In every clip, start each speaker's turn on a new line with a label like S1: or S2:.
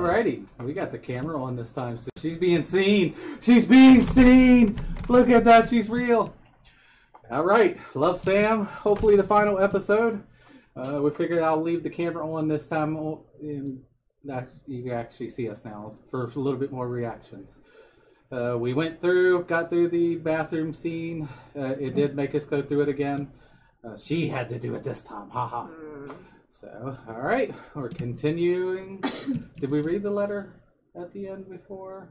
S1: Alrighty, we got the camera on this time, so she's being seen. She's being seen. Look at that, she's real. Alright, Love Sam. Hopefully the final episode. We figured I'll leave the camera on this time, and you can actually see us now for a little bit more reactions. We got through the bathroom scene. It did make us go through it again. She had to do it this time, haha. So, alright, we're continuing. Did we read the letter at the end before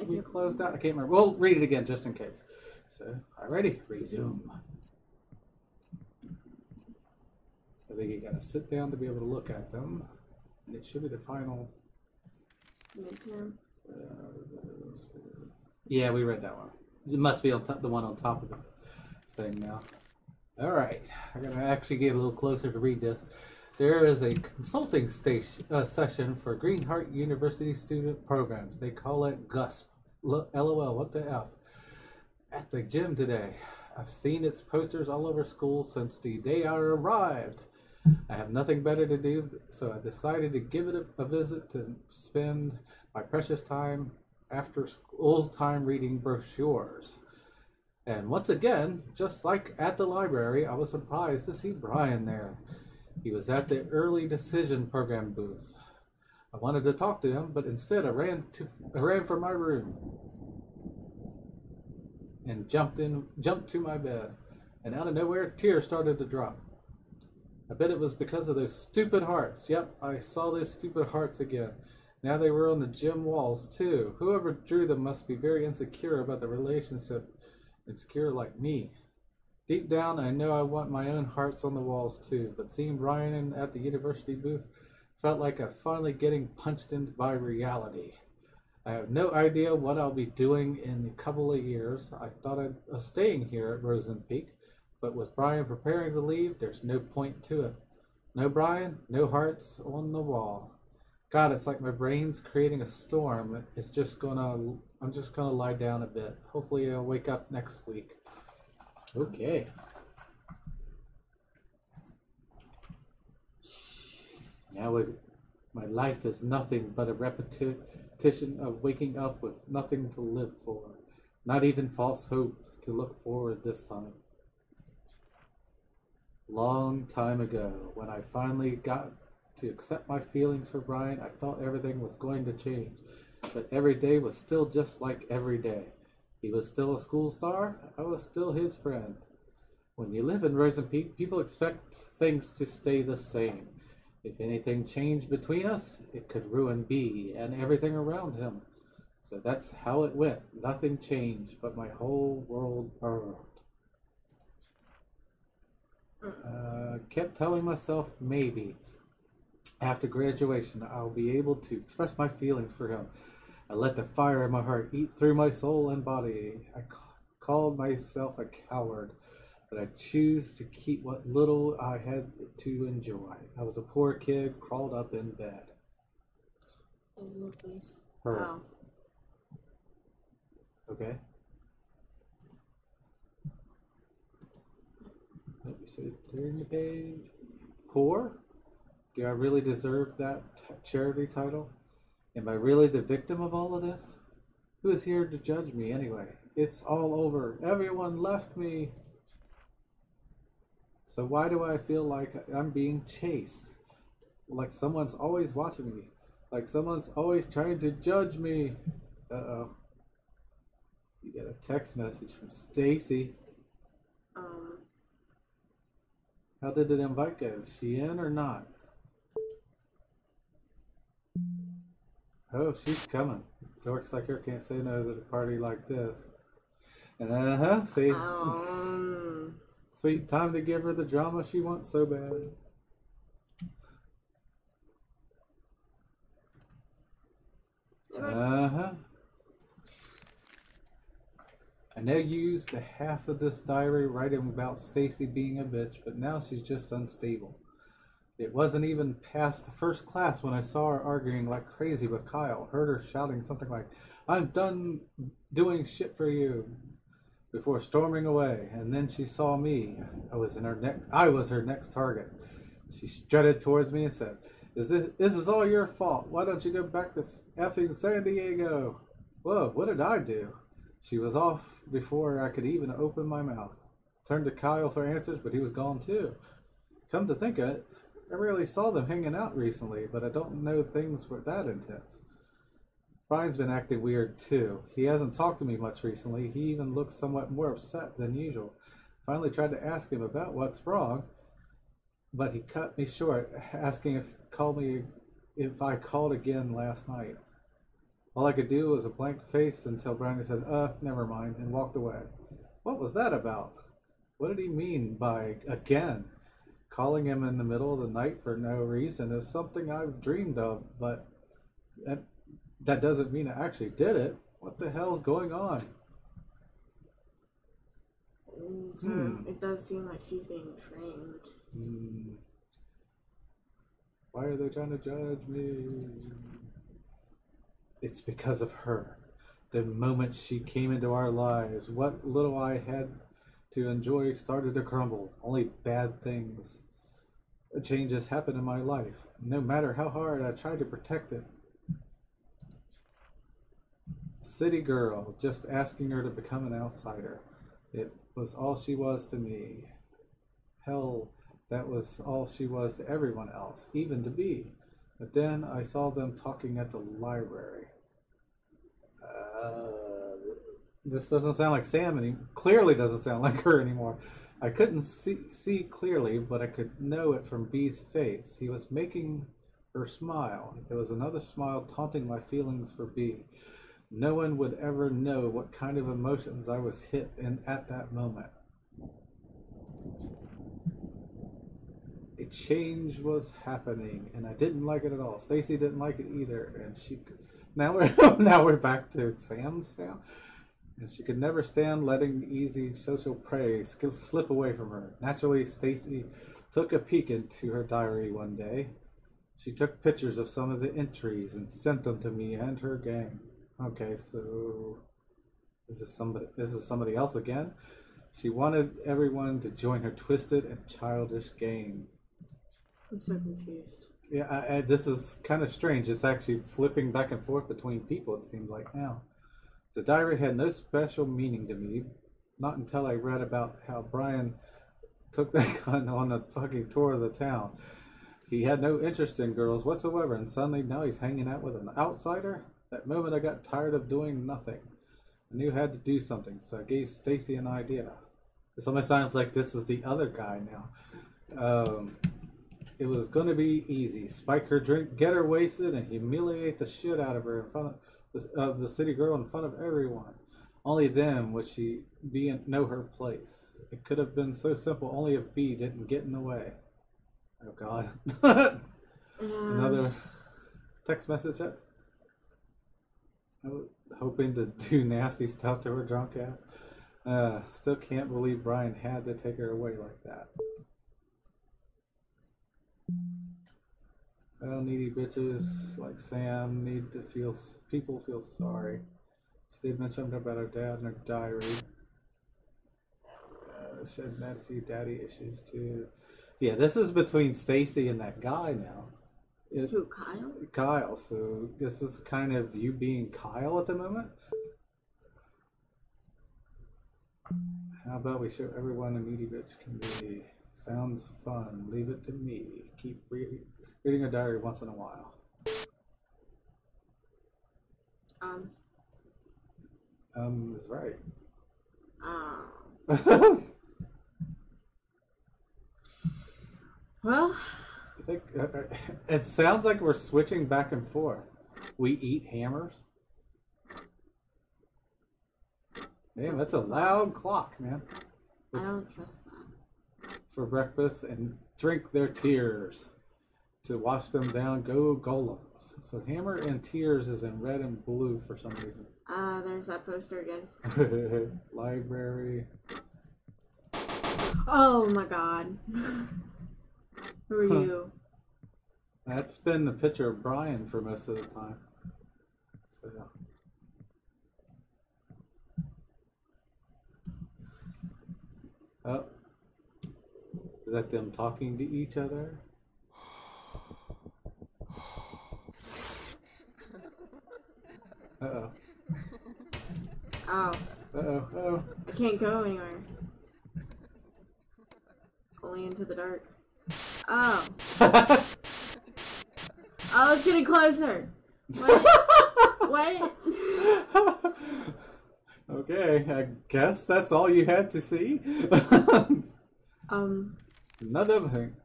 S1: we closed out? I can't remember. We'll read it again just in case. So, alrighty, resume. I think you gotta sit down to be able to look at them. And it should be the final.
S2: Midterm.
S1: Yeah, we read that one. It must be on top, the one on top of the thing now. Alright, I'm gonna actually get a little closer to read this. There is a consulting session for Greenheart University student programs. They call it GUSP. LOL, what the F? At the gym today. I've seen its posters all over school since the day I arrived. I have nothing better to do, so I decided to give it a visit to spend my precious time after school time reading brochures. And once again, just like at the library, I was surprised to see Brian there. He was at the early decision program booth. I wanted to talk to him, but instead I ran for my room and jumped to my bed. And out of nowhere, tears started to drop. I bet it was because of those stupid hearts. Yep, I saw those stupid hearts again. Now they were on the gym walls too. Whoever drew them must be very insecure about the relationship. Insecure like me. Deep down, I know I want my own hearts on the walls too, but seeing Brian at the university booth felt like I'm finally getting punched into by reality. I have no idea what I'll be doing in a couple of years. I thought I was staying here at Rosen Peak, but with Brian preparing to leave, there's no point to it. No Brian, no hearts on the wall. God, it's like my brain's creating a storm. I'm just gonna lie down a bit. Hopefully I'll wake up next week. Okay. Now my life is nothing but a repetition of waking up with nothing to live for. Not even false hope to look forward this time. Long time ago, when I finally got to accept my feelings for Brian, I thought everything was going to change. But every day was still just like every day. He was still a school star. I was still his friend. When you live in Rosen Peak, people expect things to stay the same. If anything changed between us, it could ruin B and everything around him. So that's how it went. Nothing changed, but my whole world burned. Kept telling myself maybe after graduation I'll be able to express my feelings for him. I let the fire in my heart eat through my soul and body. I called myself a coward, but I choose to keep what little I had to enjoy. I was a poor kid, crawled up in bed. Her.
S2: Wow.
S1: Okay. So turn the page. Poor? Do I really deserve that charity title? Am I really the victim of all of this? Who is here to judge me anyway? It's all over. Everyone left me. So why do I feel like I'm being chased? Like someone's always watching me. Like someone's always trying to judge me. Uh-oh. You got a text message from Stacy. How did the invite go? Is she in or not? Oh, she's coming. Dorks like her can't say no to a party like this. See? Sweet, time to give her the drama she wants so bad. I know you used the half of this diary writing about Stacy being a bitch, but now she's just unstable. It wasn't even past the first class when I saw her arguing like crazy with Kyle. Heard her shouting something like, "I'm done doing shit for you," before storming away. And then she saw me. I was her next target. She strutted towards me and said, This is all your fault. Why don't you go back to effing San Diego? Whoa, what did I do? She was off before I could even open my mouth. Turned to Kyle for answers, but he was gone too. Come to think of it, I rarely saw them hanging out recently, but I don't know things were that intense. Brian's been acting weird too. He hasn't talked to me much recently. He even looks somewhat more upset than usual. Finally tried to ask him about what's wrong, but he cut me short, asking if I called again last night. All I could do was a blank face until Brian said, never mind, and walked away. What was that about? What did he mean by again? Calling him in the middle of the night for no reason is something I've dreamed of, but that doesn't mean I actually did it. What the hell's going on?
S2: So it does seem like she's being framed.
S1: Why are they trying to judge me? It's because of her. The moment she came into our lives, what little I had to enjoy started to crumble. Only bad things. Changes happened in my life. No matter how hard I tried to protect it. City girl, just asking her to become an outsider. It was all she was to me. Hell, that was all she was to everyone else, even to me. But then I saw them talking at the library. This doesn't sound like Sam anymore. Clearly doesn't sound like her anymore. I couldn't see clearly, but I could know it from B's face. He was making her smile. It was another smile taunting my feelings for B. No one would ever know what kind of emotions I was hit in at that moment. A change was happening, and I didn't like it at all. Stacy didn't like it either, and now we're back to Sam's now. And she could never stand letting easy social praise slip away from her. Naturally, Stacy took a peek into her diary one day. She took pictures of some of the entries and sent them to me and her gang. Okay, so is this somebody else again? She wanted everyone to join her twisted and childish game.
S2: I'm so confused.
S1: Yeah, this is kind of strange. It's actually flipping back and forth between people, it seems like now. The diary had no special meaning to me, not until I read about how Brian took that gun on a fucking tour of the town. He had no interest in girls whatsoever, and suddenly now he's hanging out with an outsider? That moment I got tired of doing nothing. I knew I had to do something, so I gave Stacy an idea. This almost sounds like this is the other guy now. It was going to be easy. Spike her drink, get her wasted, and humiliate the shit out of her in front of the city girl in front of everyone. Only then would she know her place. It could have been so simple, only if B didn't get in the way. Oh God. Another text message. Hoping to do nasty stuff to her drunk ass. Still can't believe Brian had to take her away like that. Well, needy bitches like Sam need to people feel sorry. She did mention something about her dad in her diary. She has daddy issues too. Yeah, this is between Stacy and that guy now.
S2: Who, Kyle?
S1: Kyle, so this is kind of you being Kyle at the moment? How about we show everyone a needy bitch can be? Sounds fun. Leave it to me. Keep reading a diary once in a while. Is right.
S2: Well,
S1: I think it sounds like we're switching back and forth. We eat hammers. Damn, that's a loud clock, man.
S2: I don't trust that.
S1: For breakfast and drink their tears. To wash them down, go golems. So hammer and tears is in red and blue for some reason.
S2: There's that poster again.
S1: Library.
S2: Oh my God. Who are you?
S1: That's been the picture of Brian for most of the time. So. Oh. Is that them talking to each other?
S2: Oh.
S1: Uh-oh, uh-oh.
S2: I can't go anywhere. Only into the dark. Oh. Oh, it's getting closer. What? What?
S1: Okay, I guess that's all you had to see. Another thing.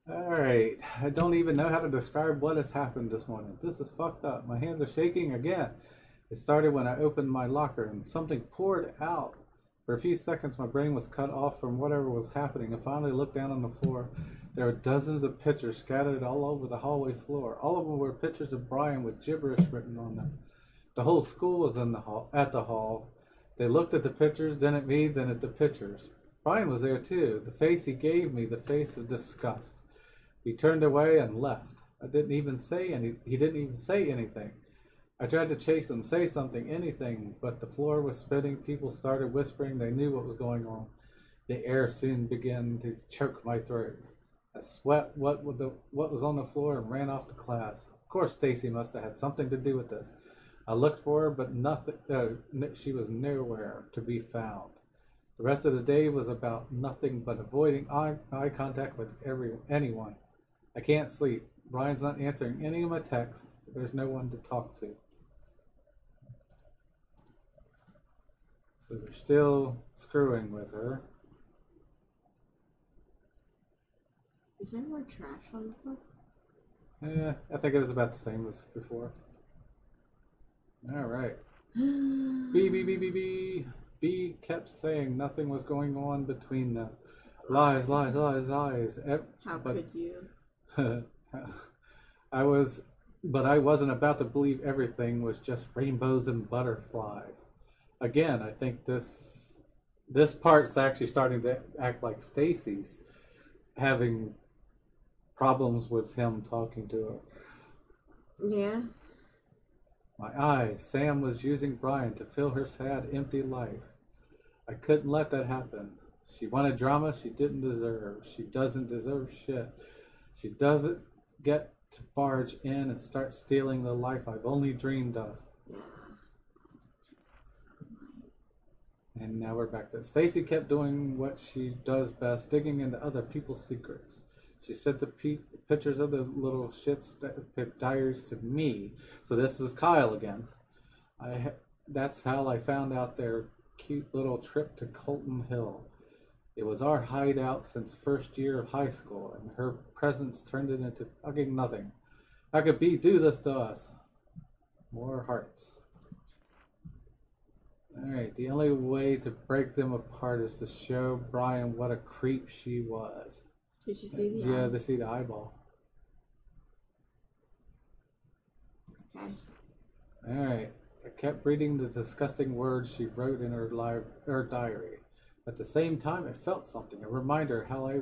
S1: Alright, I don't even know how to describe what has happened this morning. This is fucked up. My hands are shaking again. It started when I opened my locker and something poured out. For a few seconds, my brain was cut off from whatever was happening and finally looked down on the floor. There were dozens of pictures scattered all over the hallway floor. All of them were pictures of Brian with gibberish written on them. The whole school was in the hall, at the hall. They looked at the pictures, then at me, then at the pictures. Brian was there too. The face he gave me, the face of disgust. He turned away and left. He didn't even say anything. I tried to chase him, say something, anything, but the floor was spinning. People started whispering. They knew what was going on. The air soon began to choke my throat. I swept what was on the floor and ran off to class. Of course, Stacy must have had something to do with this. I looked for her, but nothing. She was nowhere to be found. The rest of the day was about nothing but avoiding eye contact with anyone. I can't sleep. Brian's not answering any of my texts. There's no one to talk to. So they're still screwing with her.
S2: Is there more trash on the floor?
S1: Yeah, I think it was about the same as before. Alright. B kept saying nothing was going on between them. Lies.
S2: How could you?
S1: I wasn't about to believe everything was just rainbows and butterflies. Again, I think this part's actually starting to act like Stacy's having problems with him talking to her.
S2: Yeah.
S1: My eyes. Sam was using Brian to fill her sad, empty life. I couldn't let that happen. She wanted drama she didn't deserve. She doesn't deserve shit. She doesn't get to barge in and start stealing the life I've only dreamed of.
S2: Yeah.
S1: And now we're back to Stacy kept doing what she does best, digging into other people's secrets. She sent the pictures of the little shits diaries to me. So this is Kyle again. That's how I found out their cute little trip to Colton Hill. It was our hideout since first year of high school, and her presence turned it into fucking nothing. How could B do this to us? More hearts. Alright, the only way to break them apart is to show Brian what a creep she was.
S2: Did you see the
S1: Yeah, to see the eyeball.
S2: Okay.
S1: Alright, I kept reading the disgusting words she wrote in her diary. At the same time, it felt something, a reminder how I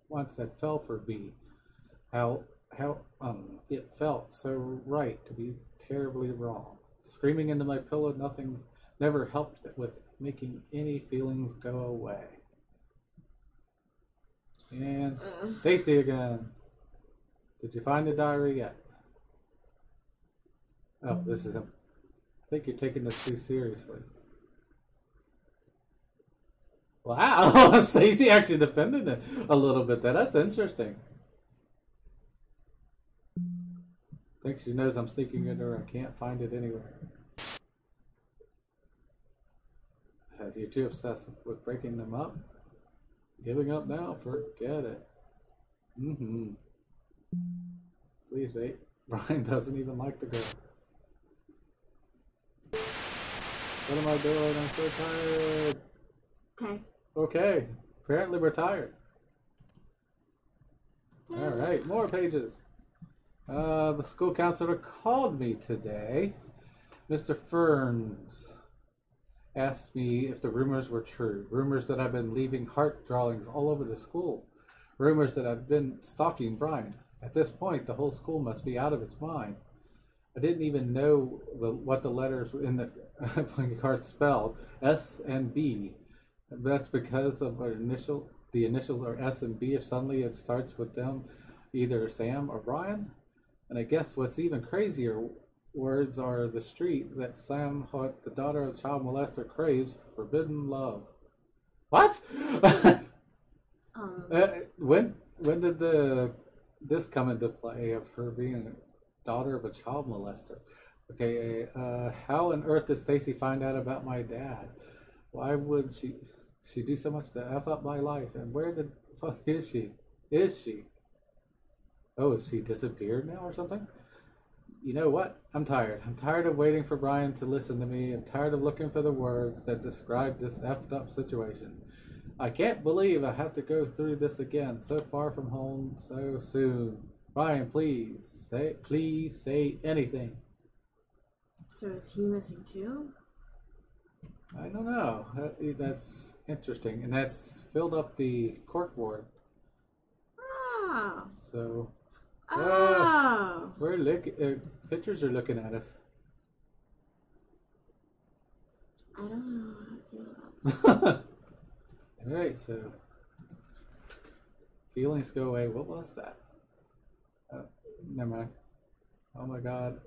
S1: once had fell for B. How it felt so right to be terribly wrong. Screaming into my pillow, nothing never helped with making any feelings go away. And Stacy again. Did you find the diary yet? Oh, this is him. I think you're taking this too seriously. Wow, Stacy actually defended it a little bit there. That's interesting. I think she knows I'm sneaking into her. I can't find it anywhere. You're too obsessed with breaking them up? Giving up now? Forget it. Please wait. Brian doesn't even like the girl. What am I doing? I'm so tired.
S2: Okay.
S1: Okay. Apparently we're tired. Alright, more pages. The school counselor called me today. Mr. Ferns asked me if the rumors were true. Rumors that I've been leaving heart drawings all over the school. Rumors that I've been stalking Brian. At this point, the whole school must be out of its mind. I didn't even know what the letters in the playing card spelled. S and B. That's because of our the initials are S and B. If suddenly it starts with them, either Sam or Brian. And I guess what's even crazier, words are the street that Sam Hutt, the daughter of child molester, craves forbidden love. What? When did this come into play of her being a daughter of a child molester? Okay, how on earth did Stacy find out about my dad? Why would she do so much to F up my life? And where the fuck is she? Is she? Oh, is she disappeared now or something? You know what? I'm tired. I'm tired of waiting for Brian to listen to me. I'm tired of looking for the words that describe this effed up situation. I can't believe I have to go through this again. So far from home, so soon. Brian, please say anything.
S2: So is he missing too?
S1: I don't know. That's interesting, and that's filled up the corkboard.
S2: Oh.
S1: So.
S2: Oh.
S1: We're looking. Pictures are looking at us.
S2: I don't know how I feel about that.
S1: All right, so feelings go away. What was that? Never mind. Oh my God.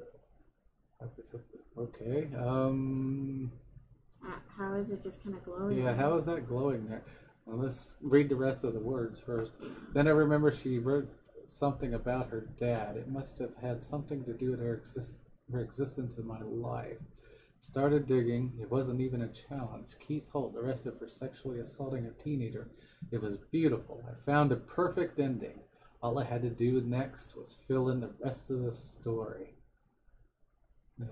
S1: Okay.
S2: How is it just kind of glowing?
S1: Yeah, how is that glowing there? Well, let's read the rest of the words first. Then I remember she wrote something about her dad. It must have had something to do with her existence in my life. Started digging. It wasn't even a challenge. Keith Holt arrested for sexually assaulting a teenager. It was beautiful. I found a perfect ending. All I had to do next was fill in the rest of the story.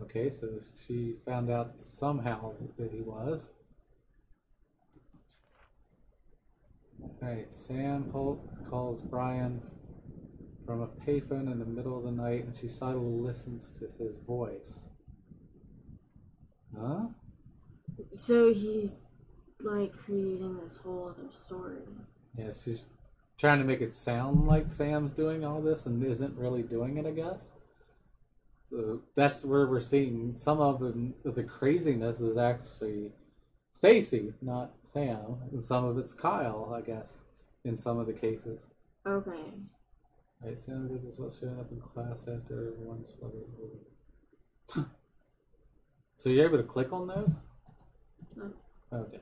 S1: Okay, so she found out somehow that he was. Alright, Sam Holt calls Brian from a payphone in the middle of the night, and she silently listens to his voice. Huh?
S2: So he's like creating this whole other story.
S1: Yeah, she's trying to make it sound like Sam's doing all this and isn't really doing it, I guess. So that's where we're seeing some of the craziness is actually Stacy, not Sam. And some of it's Kyle, I guess, in some of the cases.
S2: Okay.
S1: Right, Sam did this while showing up in class after everyone's flooded. So you're able to click on those?
S2: No.
S1: Okay.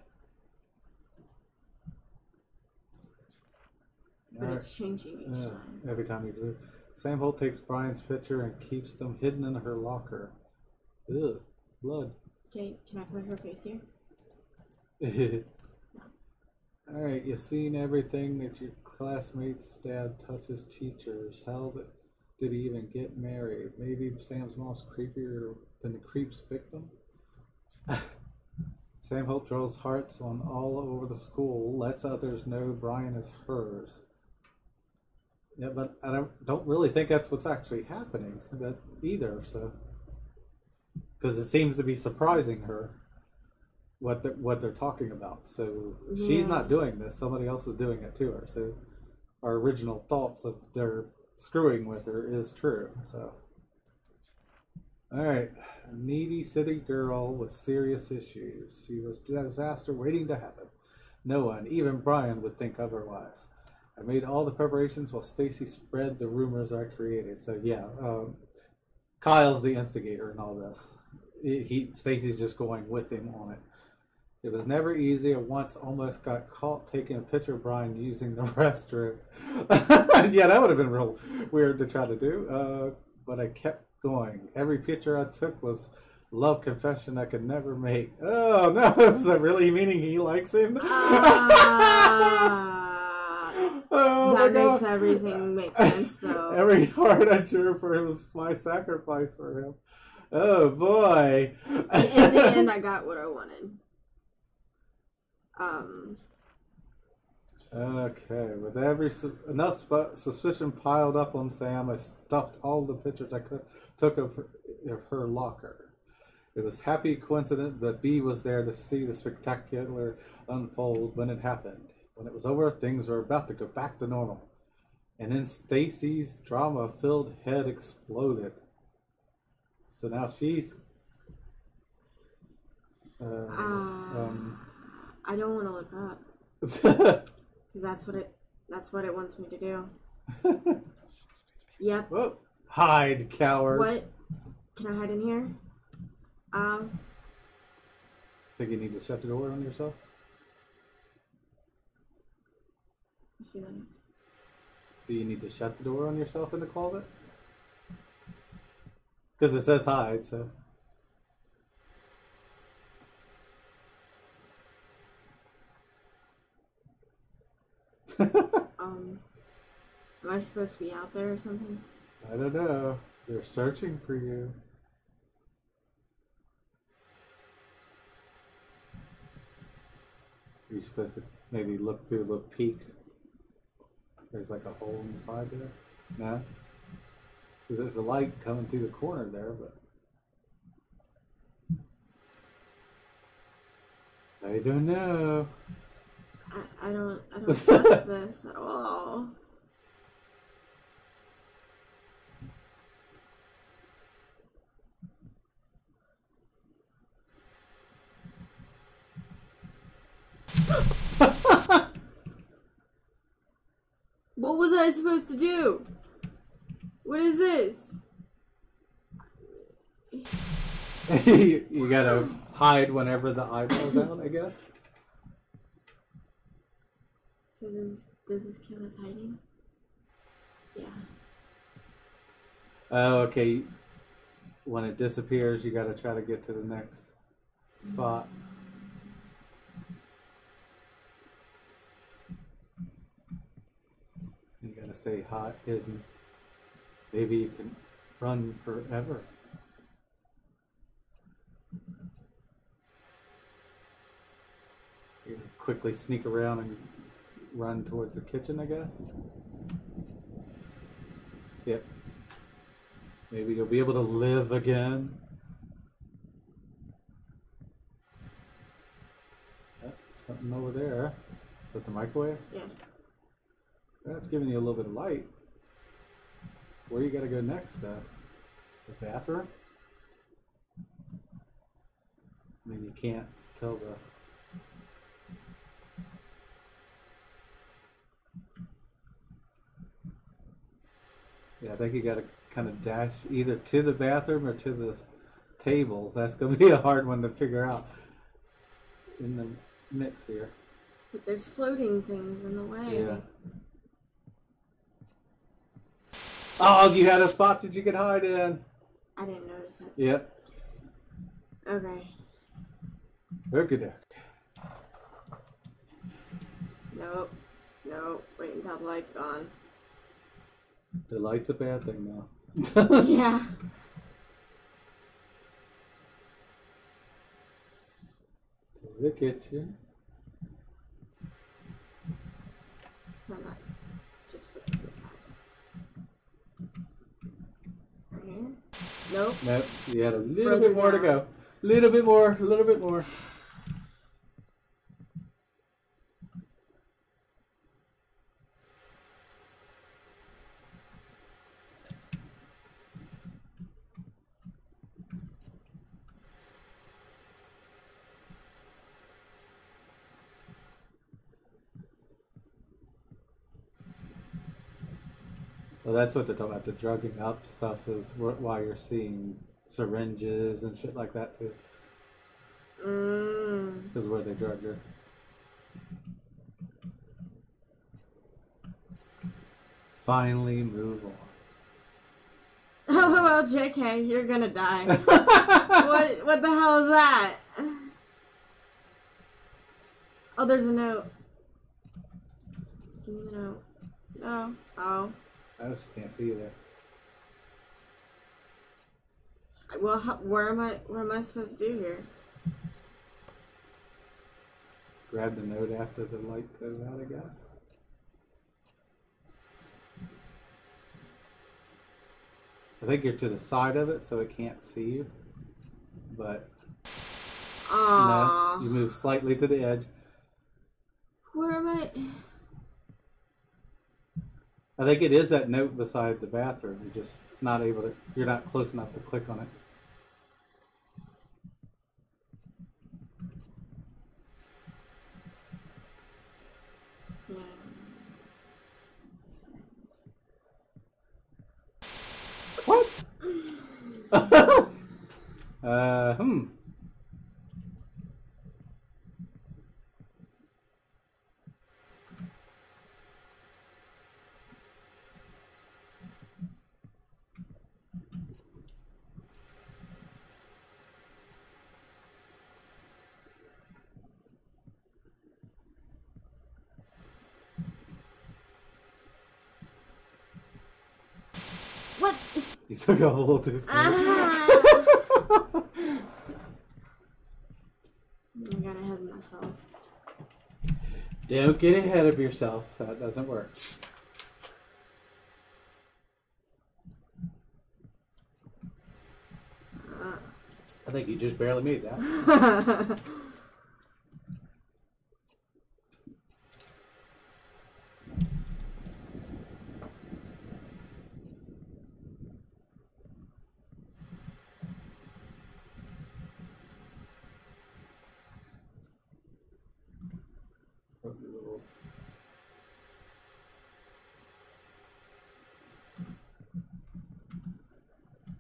S2: But it's changing each time.
S1: Every time you do. Sam Holt takes Brian's picture and keeps them hidden in her locker. Ugh, blood.
S2: Okay, can I put her face here?
S1: Alright, you've seen everything that your classmate's dad touches teachers. How did he even get married? Maybe Sam's mom's creepier than the creep's victim? Sam Holt draws hearts on all over the school, lets others know Brian is hers. Yeah, but I don't really think that's what's actually happening that either. So, because it seems to be surprising her what they're talking about. So she's not doing this; somebody else is doing it to her. So our original thoughts of they're screwing with her is true. So, all right, a needy city girl with serious issues. She was a disaster waiting to happen. No one, even Brian, would think otherwise. I made all the preparations while Stacy spread the rumors I created. So yeah, Kyle's the instigator in all this. Stacy's just going with him on it. It was never easy. I once almost got caught taking a picture of Brian using the restroom. Yeah, that would have been real weird to try to do. But I kept going. Every picture I took was love confession I could never make. Oh no, is that really meaning he likes him? Oh,
S2: that makes everything make sense, though.
S1: Every heart I drew for him was my sacrifice for him. Oh boy!
S2: In the end, I got what I wanted.
S1: Okay, with enough suspicion piled up on Sam, I stuffed all the pictures I took of her locker. It was happy coincidence that B was there to see the spectacular unfold when it happened. When it was over, things were about to go back to normal. And then Stacy's drama-filled head exploded. So now she's...
S2: I don't want to look up. That's what it wants me to do. Yep.
S1: Whoa. Hide, coward.
S2: What? Can I hide in here?
S1: Think you need to shut the door on yourself?
S2: Let's see that.
S1: Do you need to shut the door on yourself in the closet? Because it says hide, so.
S2: Am I supposed to be out there or something?
S1: I don't know. They're searching for you. You're supposed to maybe look through a little peek. There's like a hole inside there. No? Because there's a light coming through the corner there, but I don't know.
S2: I don't trust this at all. What was I supposed to do? What is this?
S1: You gotta hide whenever the eyeball's out, I guess.
S2: So does this count as hiding? Yeah.
S1: Oh, okay. When it disappears, you gotta try to get to the next spot. You gotta stay hot, hidden. Maybe you can run forever. You can quickly sneak around and run towards the kitchen, I guess. Yep. Maybe you'll be able to live again. Oh, something over there. Is that the microwave?
S2: Yeah.
S1: That's giving you a little bit of light. Where you gotta go next, though? The bathroom? I mean, you can't tell the... Yeah, I think you gotta kind of dash either to the bathroom or to the table. That's gonna be a hard one to figure out in the mix here.
S2: But there's floating things in the way.
S1: Yeah. Oh, you had a spot that you could hide in.
S2: I didn't notice it.
S1: Yep.
S2: Okay.
S1: Okay, there.
S2: Nope. Nope. Wait until the light's gone.
S1: The light's a bad thing now.
S2: Yeah.
S1: To the kitchen.
S2: No, not. Just flip to the side. Right here? Nope.
S1: Nope. You had a little
S2: Further
S1: bit more to
S2: down.
S1: go. Little bit more. A little bit more. Well, that's what they're talking about. The drugging up stuff is why you're seeing syringes and shit like that too. Is where they drugged her. Finally, move on.
S2: Oh well, JK, you're gonna die. What the hell is that? Oh, there's a note. Give me the note. No. Oh.
S1: I just can't see you there.
S2: Well, what am I supposed to do here?
S1: Grab the note after the light goes out, I guess. I think you're to the side of it, so it can't see you. But
S2: Aww.
S1: no, you move slightly to the edge.
S2: Where am I?
S1: I think it is that note beside the bathroom. You're just not able to. You're not close enough to click on it.
S2: Yeah.
S1: What? You took off a little too soon.
S2: I got ahead of myself.
S1: Don't get ahead of yourself. That doesn't work. I think you just barely made that.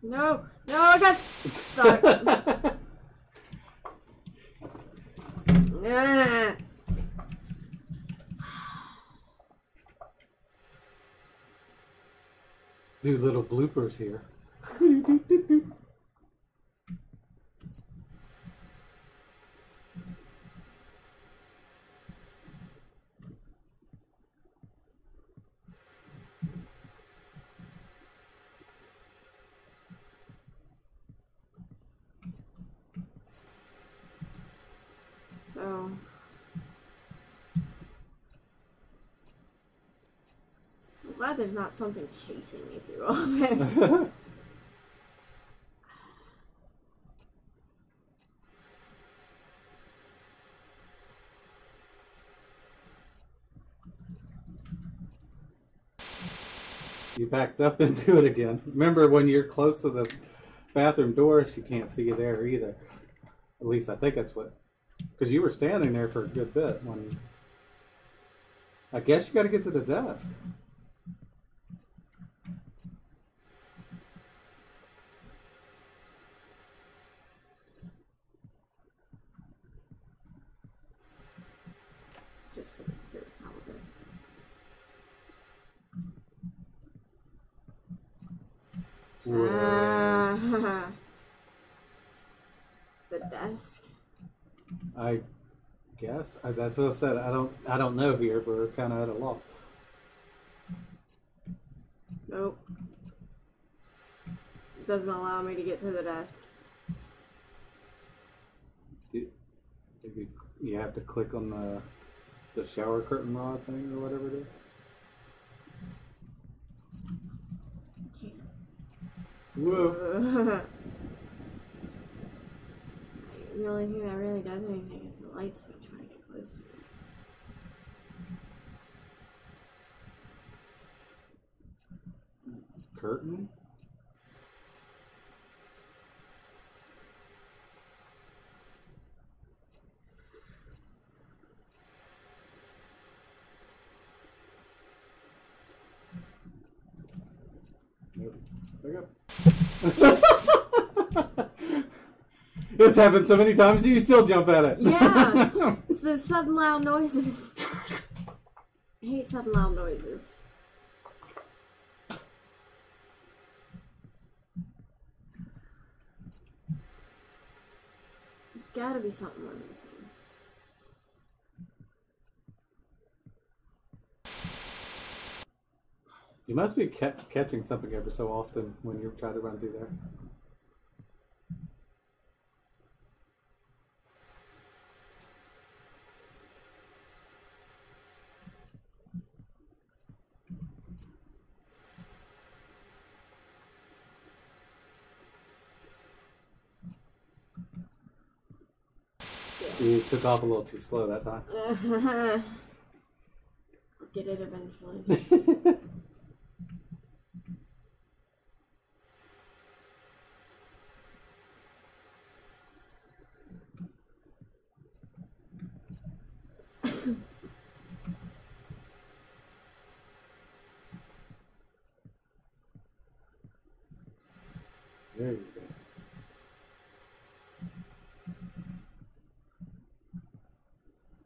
S2: No, I got stuck.
S1: Do little bloopers here.
S2: So, I'm glad there's not something chasing me through all this.
S1: You backed up into it again. Remember, when you're close to the bathroom door, she can't see you there either. At least I think that's what... Because you were standing there for a good bit. When I guess you got to get to the desk.
S2: Just for the pure hell of it. The desk.
S1: I guess that's what I said. I don't know here, but we're kind of at a loss.
S2: Nope. It doesn't allow me to get to the desk.
S1: You have to click on the shower curtain rod thing or whatever it is.
S2: Can't.
S1: Whoa.
S2: The only thing that really does anything is the light switch when I get close to it.
S1: Curtain? Nope. There you go. It's happened so many times, you still jump at it.
S2: Yeah, it's the sudden loud noises. I hate sudden loud noises. There's gotta be something we're missing.
S1: You must be catching something every so often when you try to run through there. You took off a little too slow that time.
S2: I'll get it eventually.
S1: There you go.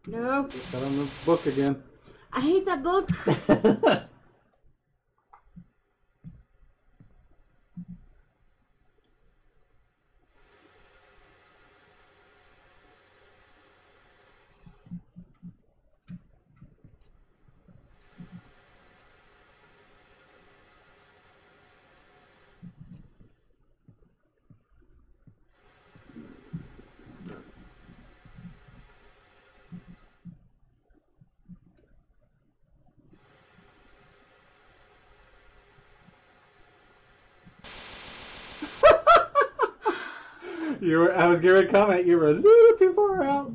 S2: Nope.
S1: Got on the book again.
S2: I hate that book.
S1: I was getting a comment. You were a little too far out.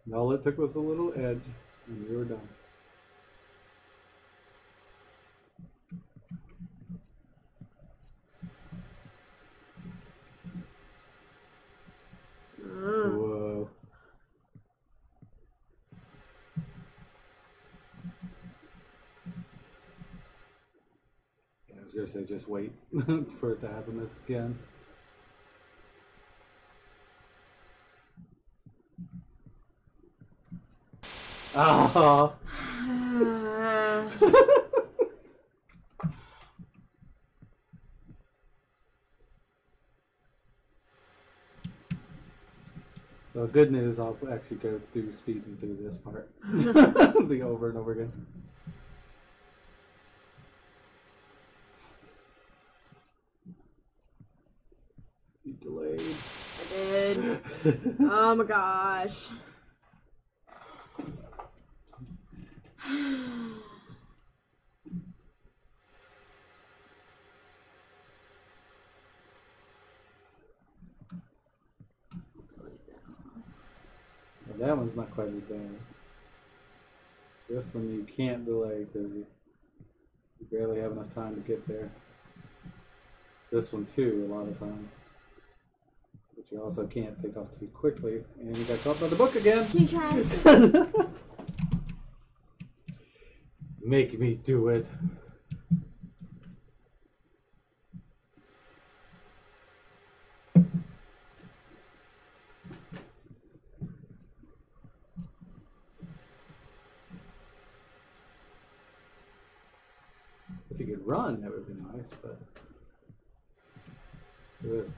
S1: And all it took was a little edge, and you were done. Whoa. Yeah, I was gonna say just wait for it to happen again. Oh. Well, good news, I'll actually go through speeding through this part. The over and over again. You delayed.
S2: I did. Oh my gosh.
S1: Well, that one's not quite as bad. This one you can't delay because you barely have enough time to get there. This one too, a lot of times. But you also can't take off too quickly. And you got caught by the book again.
S2: She tried.
S1: Make me do it. If you could run, that would be nice, but good.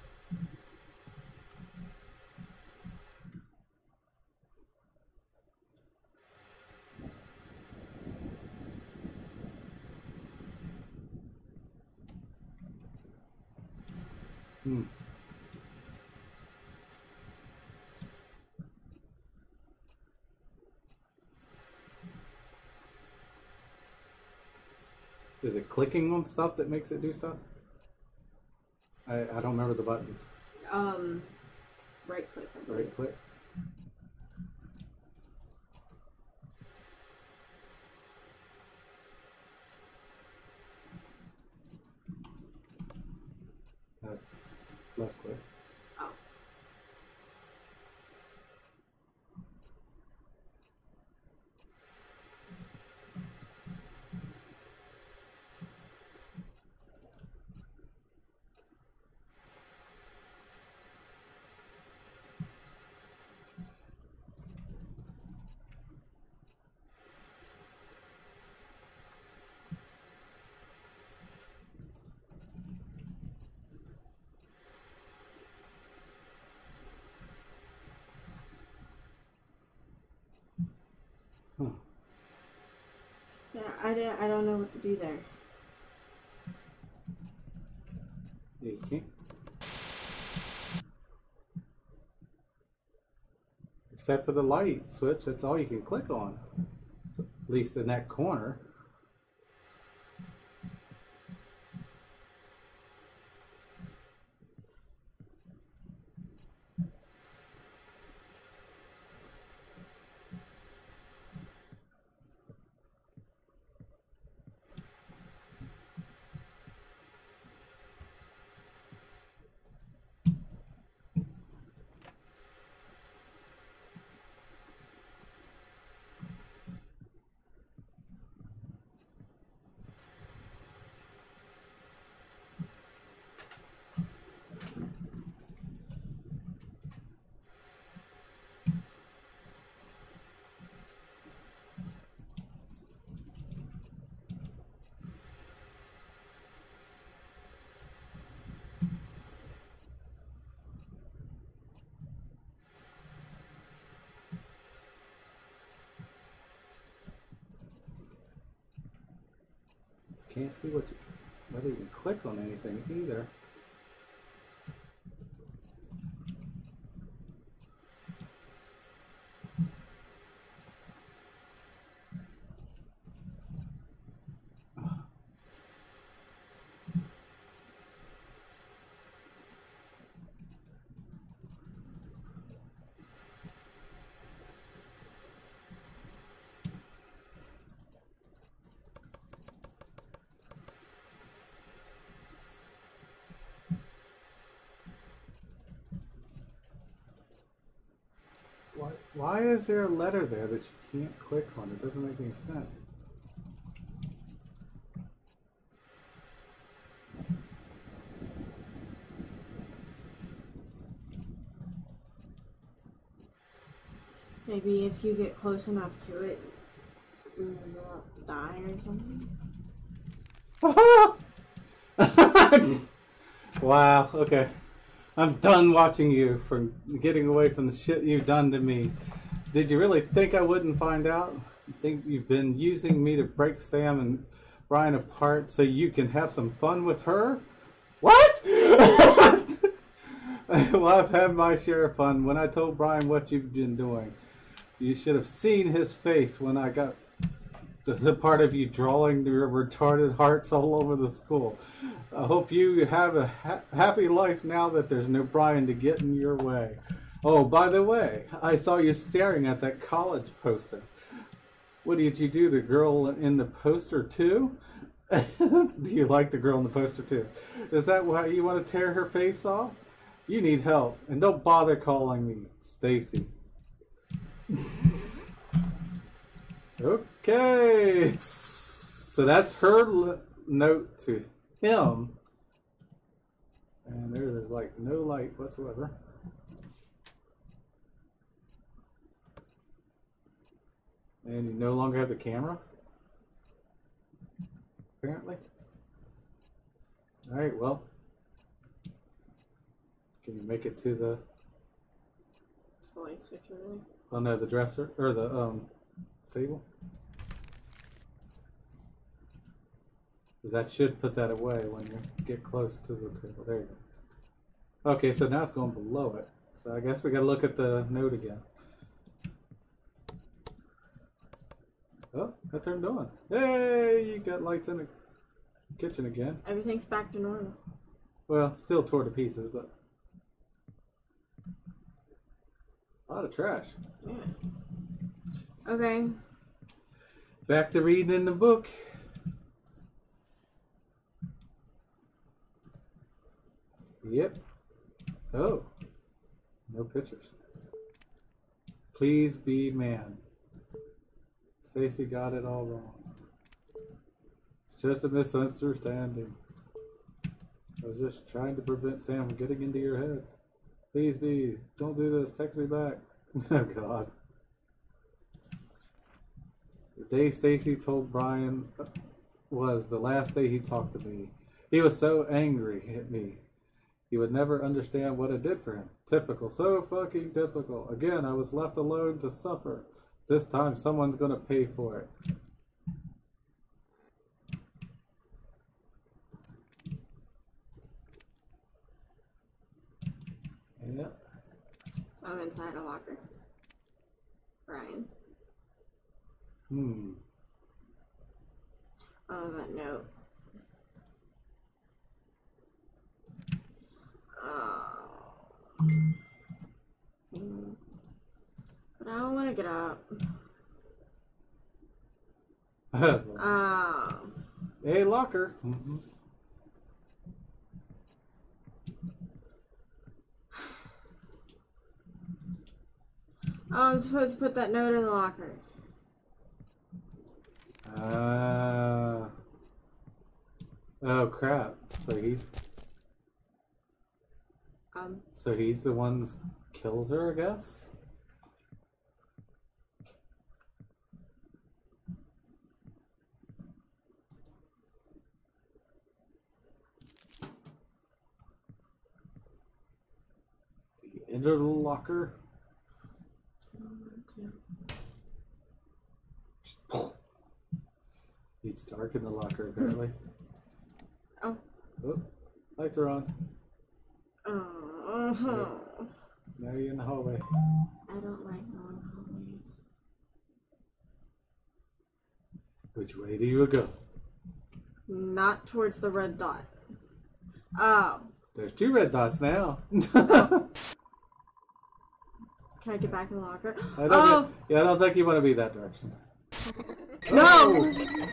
S1: Is it clicking on stuff that makes it do stuff? I don't remember the buttons.
S2: Right click. I believe.
S1: Right click. Left click.
S2: Oh.
S1: Huh.
S2: Yeah, I don't know what to do there.
S1: You can't. Except for the light switch, that's all you can click on. At least in that corner. Can't see whether you can click on anything either. Why is there a letter there that you can't click on? It doesn't make any sense.
S2: Maybe if you get close enough to it, you won't die or something.
S1: Wow, okay. I'm done watching you for getting away from the shit you've done to me. Did you really think I wouldn't find out? You think you've been using me to break Sam and Brian apart so you can have some fun with her? What? Well, I've had my share of fun. When I told Brian what you've been doing, you should have seen his face when I got the part of you drawing your retarded hearts all over the school. I hope you have a happy life now that there's no Brian to get in your way. Oh, by the way, I saw you staring at that college poster. What did you do, the girl in the poster too? Do you like the girl in the poster too? Is that why you want to tear her face off? You need help, and don't bother calling me Stacy. Okay, so that's her note to him, and there's like no light whatsoever. And you no longer have the camera, apparently. All right, well, can you make it to the?
S2: Light switch over.
S1: Oh no, the dresser or the table. Because that should put that away when you get close to the table. There you go. Okay, so now it's going below it. So I guess we got to look at the note again. Oh, that turned on. Hey, you got lights in the kitchen again.
S2: Everything's back to normal.
S1: Well, still tore to pieces, but a lot of trash.
S2: Yeah. Okay.
S1: Back to reading in the book. Yep. Oh. No pictures. Please be man. Stacy got it all wrong. It's just a misunderstanding. I was just trying to prevent Sam from getting into your head. Please be. Don't do this. Text me back. Oh, God. The day Stacy told Brian was the last day he talked to me. He was so angry at me. He would never understand what I did for him. Typical. So fucking typical. Again, I was left alone to suffer. This time, someone's going to pay for it. Yep.
S2: So I'm inside a locker. Brian. Oh, that note. Oh. But I don't want to get up. Oh.
S1: Hey, locker.
S2: Oh, I'm supposed to put that note in the locker.
S1: Oh crap! So he's the one that kills her, I guess. Enter the locker. It's dark in the locker, apparently.
S2: Oh.
S1: Oh, lights are on.
S2: Oh.
S1: Now you're in the hallway.
S2: I don't like long hallways.
S1: Which way do you go?
S2: Not towards the red dot. Oh.
S1: There's 2 red dots now.
S2: Can I get back in the locker?
S1: I don't think you want to be that direction.
S2: No!
S1: Oh.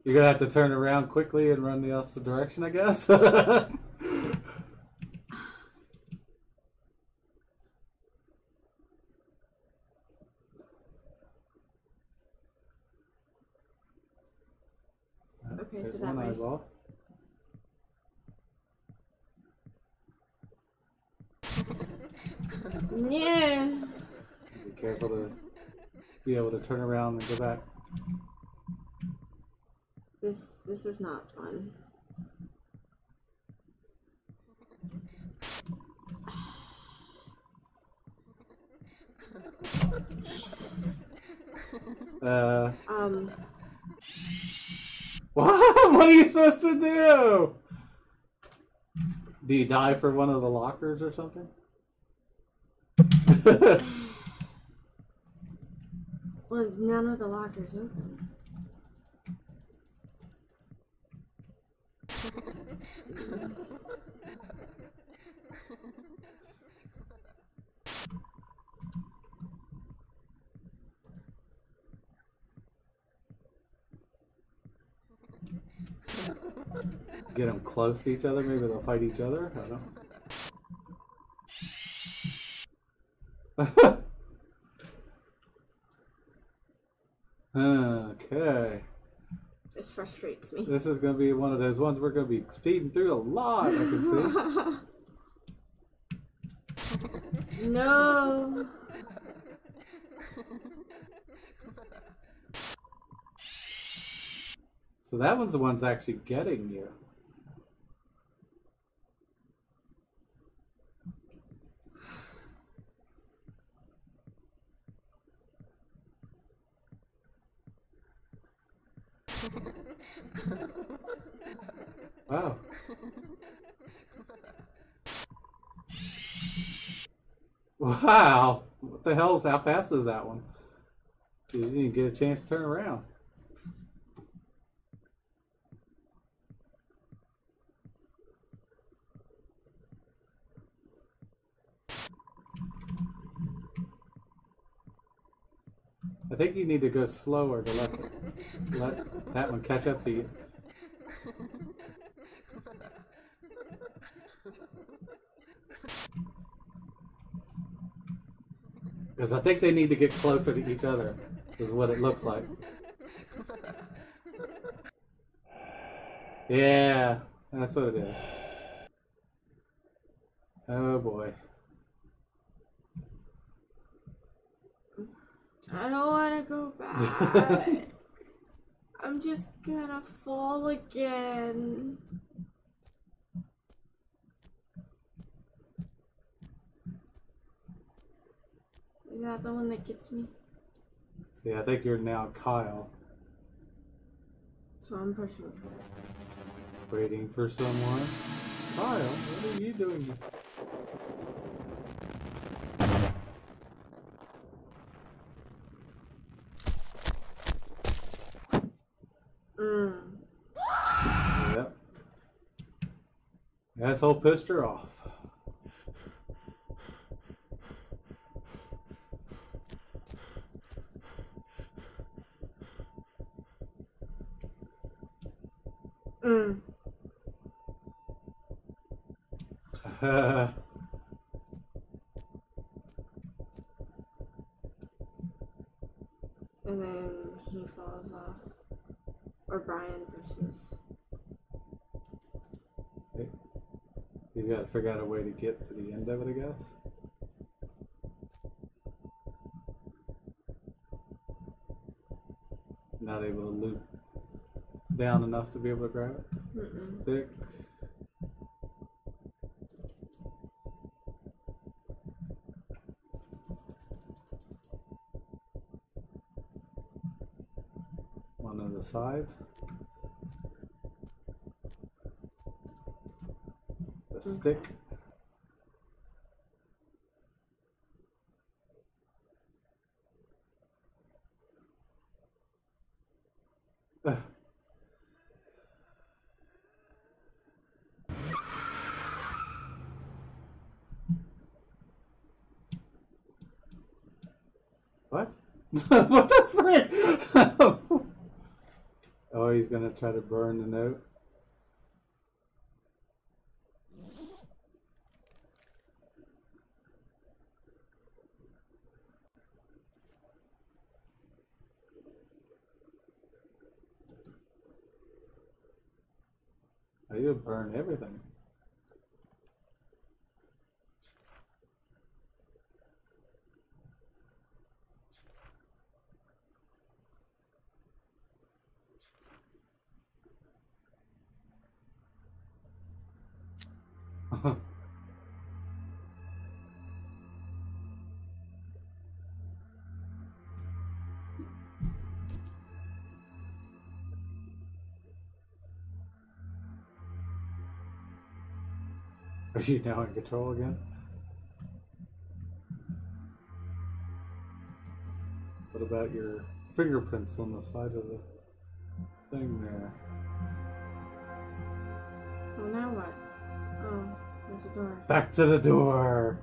S1: You're gonna have to turn around quickly and run the opposite direction, I guess.
S2: Is
S1: There's
S2: it that
S1: one
S2: way?
S1: eyeball.
S2: Yeah.
S1: Be careful to be able to turn around and go back.
S2: This is not fun.
S1: What? What are you supposed to do? Do you die for one of the lockers or something?
S2: Well, none of the lockers open.
S1: Get them close to each other, maybe they'll fight each other. I don't know. Okay.
S2: This frustrates me.
S1: This is going to be one of those ones we're going to be speeding through a lot, I can see.
S2: No.
S1: So that one's the one's actually getting you. Wow. Wow. What the hell is, how fast is that one? You didn't get a chance to turn around. I think you need to go slower to let that one catch up to you. Because I think they need to get closer to each other, is what it looks like. Yeah, that's what it is. Oh boy.
S2: I don't want to go back. I'm just gonna fall again. Is that the one that gets me?
S1: See, I think you're now Kyle.
S2: So I'm pushing.
S1: Waiting for someone. Kyle, what are you doing? Yep. Asshole pushed her off.
S2: And then he falls off. Or Brian pushes.
S1: He's got to figure out a way to get to the end of it, I guess. Not able to loop down enough to be able to grab it. Stick. One of the sides. The stick. What? What the frick? Oh, he's gonna try to burn the note. I would burn everything. Are you now in control again? What about your fingerprints on the side of the thing there?
S2: Well, now what? Oh, there's a door.
S1: Back to the door!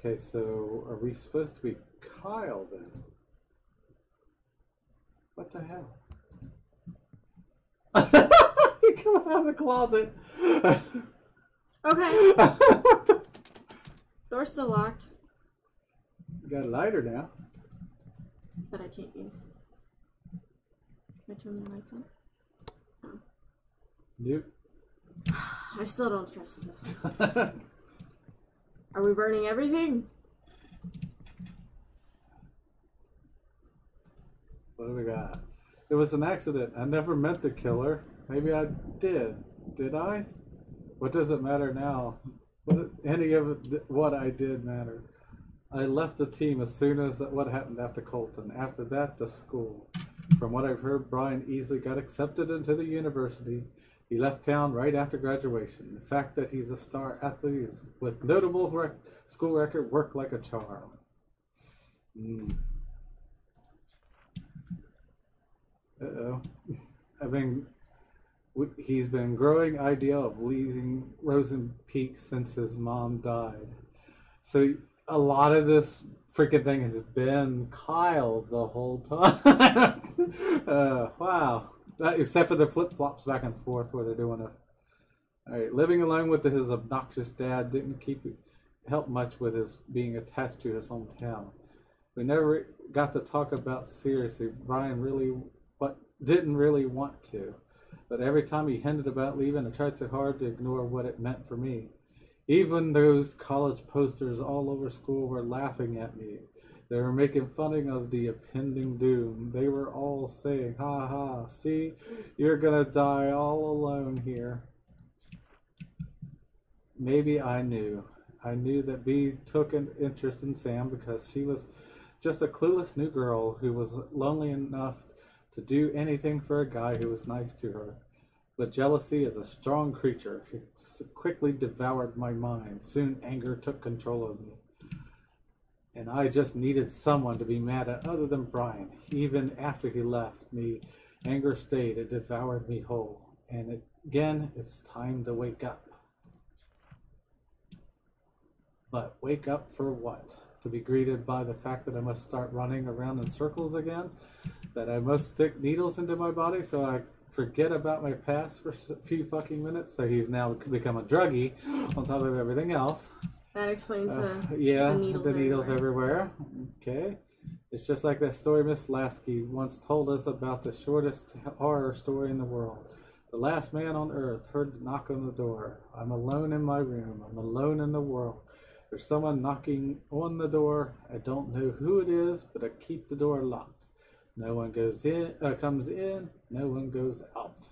S1: Okay, so are we supposed to be Kyle then? What the hell? You come out of the closet!
S2: Okay. Door's still locked.
S1: You got a lighter now.
S2: That I can't use. Can I turn the lights on? No.
S1: Nope.
S2: I still don't trust this. Are we burning everything?
S1: What do we got? It was an accident. I never meant to kill her. Maybe I did. Did I? What does it matter now? Any of it, what I did matter. I left the team as soon as what happened after Colton. After that, the school. From what I've heard, Brian easily got accepted into the university. He left town right after graduation. The fact that he's a star athlete with notable school record worked like a charm. Uh-oh. He's been growing idea of leaving Rosen Peak since his mom died. So a lot of this freaking thing has been Kyle the whole time. Wow. Except for the flip-flops back and forth where they're doing it. Alright, living alone with his obnoxious dad didn't help much with his being attached to his hometown. We never got to talk about seriously. Brian didn't really want to. But every time he hinted about leaving, I tried so hard to ignore what it meant for me. Even those college posters all over school were laughing at me. They were making fun of the impending doom. They were all saying, ha ha, see, you're gonna die all alone here. Maybe I knew. I knew that Bee took an interest in Sam because she was just a clueless new girl who was lonely enough to do anything for a guy who was nice to her. But jealousy is a strong creature. It quickly devoured my mind. Soon anger took control of me. And I just needed someone to be mad at other than Brian. Even after he left me, anger stayed. It devoured me whole. And again, it's time to wake up. But wake up for what? To be greeted by the fact that I must start running around in circles again? That I must stick needles into my body so I forget about my past for a few fucking minutes? So he's now become a druggie on top of everything else.
S2: That explains the
S1: needles everywhere. Okay. It's just like that story Miss Lasky once told us about the shortest horror story in the world. The last man on earth heard the knock on the door. I'm alone in my room. I'm alone in the world. There's someone knocking on the door. I don't know who it is, but I keep the door locked. No one comes in. No one goes out.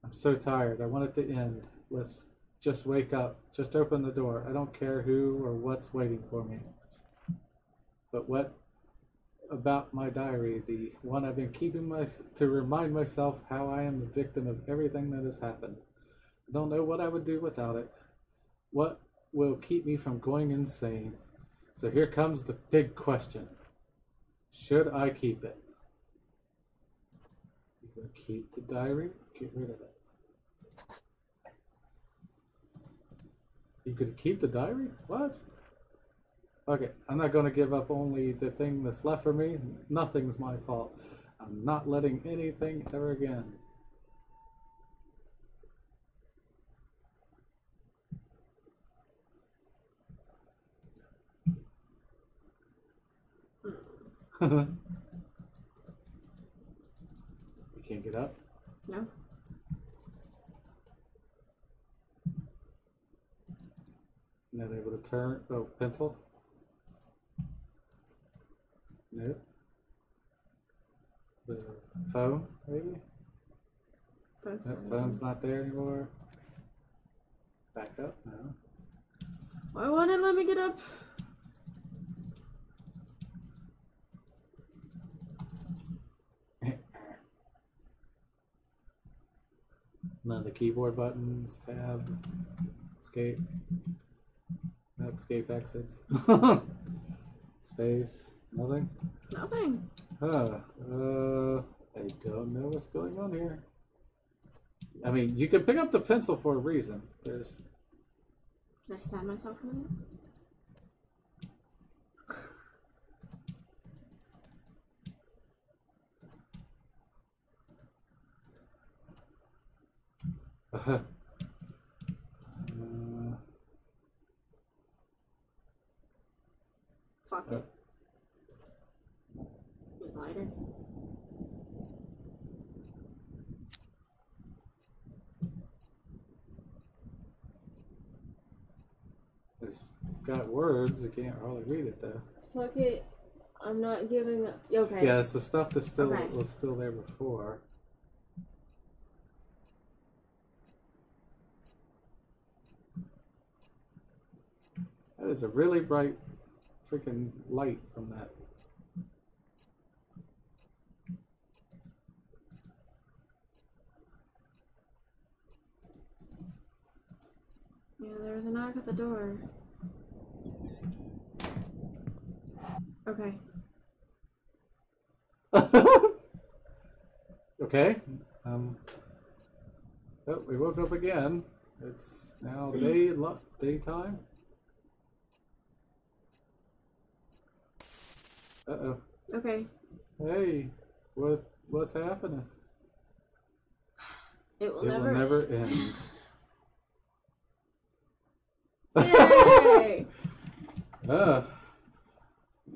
S1: I'm so tired. I want it to end. Let's just wake up. Just open the door. I don't care who or what's waiting for me. But what about my diary? The one I've been keeping to remind myself how I am the victim of everything that has happened. I don't know what I would do without it. What will keep me from going insane? So here comes the big question. Should I keep it? You gonna keep the diary? Get rid of it. You could keep the diary? What? Okay, I'm not gonna give up only the thing that's left for me. Nothing's my fault. I'm not letting anything ever again. You can't get up?
S2: No.
S1: Not able to turn. Oh, pencil? Nope. The phone, maybe? Phone's not there anymore. Back up? No.
S2: Why won't it let me get up?
S1: None of the keyboard buttons, tab, escape, no escape exits, space, nothing?
S2: Nothing.
S1: Huh. I don't know what's going on here. I mean, you could pick up the pencil for a reason. There's.
S2: Can I stab myself in it? Fuck it. Get lighter.
S1: It's got words. You can't hardly read it though.
S2: Fuck it. I'm not giving up. Okay.
S1: Yeah, it's the stuff that still
S2: Okay.
S1: was still there before. That is a really bright freaking light from that.
S2: Yeah, there's a knock at the door. Okay.
S1: Okay. Oh, we woke up again. It's now daytime. Uh-oh.
S2: Okay.
S1: Hey, what's happening?
S2: It will
S1: It
S2: never.
S1: will never end.
S2: Yay!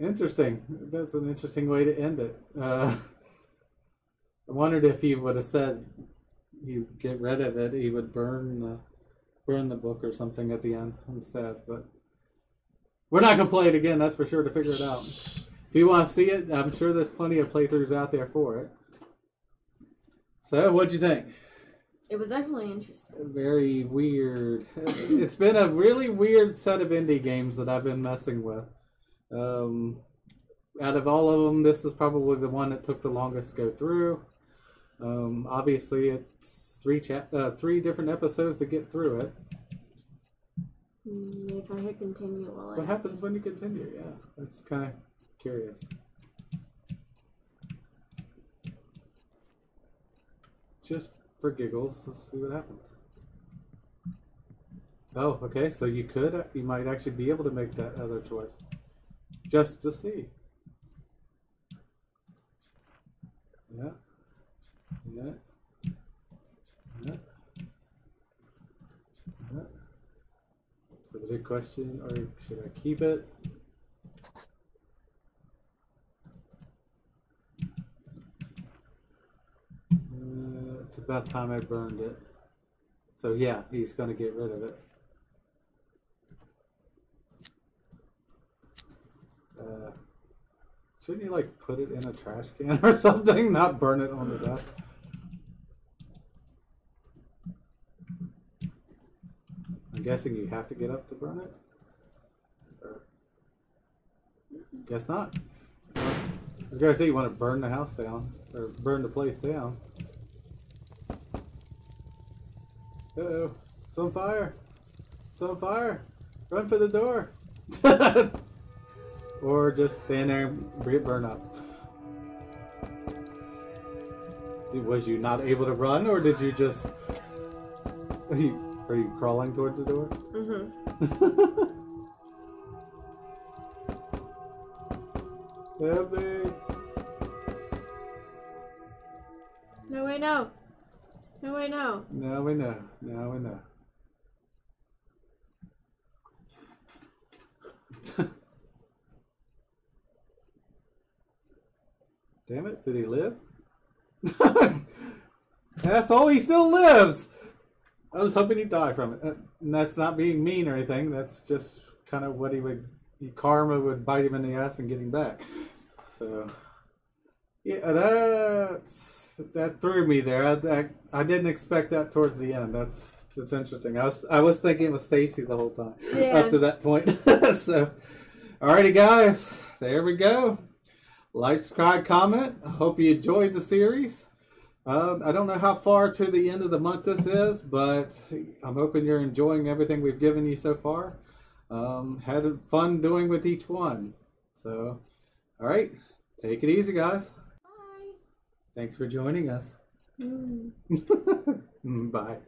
S1: Interesting. That's an interesting way to end it. I wondered if he would have said you get rid of it, he would burn the book or something at the end instead. But we're not gonna play it again. That's for sure to figure it out. If you want to see it, I'm sure there's plenty of playthroughs out there for it. So, what'd you think?
S2: It was definitely interesting.
S1: Very weird. It's been a really weird set of indie games that I've been messing with. Out of all of them, this is probably the one that took the longest to go through. Obviously, it's three different episodes to get through it.
S2: If I hit continue, will it?
S1: What happens when you continue? Yeah, that's kind of curious. Just for giggles, let's see what happens. Oh, okay, so you might actually be able to make that other choice. Just to see. Yeah. Yeah. Yeah. Yeah. So the big question, or should I keep it? It's about time I burned it. So yeah, he's going to get rid of it. Shouldn't you like put it in a trash can or something? Not burn it on the desk. I'm guessing you have to get up to burn it? Or... Guess not. I was going to say you want to burn the house down, or burn the place down. Uh-oh. It's on fire. It's on fire. Run for the door. Or just stand there and get burned up. Was you not able to run, or did you just... Are you crawling towards the door?
S2: Mm-hmm.
S1: Help me.
S2: No, wait, no. No, wait, no.
S1: Now we know. Now we know. Damn it, did he live? Asshole, he still lives! I was hoping he'd die from it. And that's not being mean or anything. That's just kind of what karma would bite him in the ass and get him back. So, yeah, that threw me there. I didn't expect that towards the end. That's interesting. I was thinking it was Stacy the whole time up to that point. So, alrighty, guys, there we go. Like, subscribe, comment. I hope you enjoyed the series. I don't know how far to the end of the month this is, but I'm hoping you're enjoying everything we've given you so far. Had fun doing with each one. So, all right, take it easy, guys.
S2: Bye.
S1: Thanks for joining us. Bye.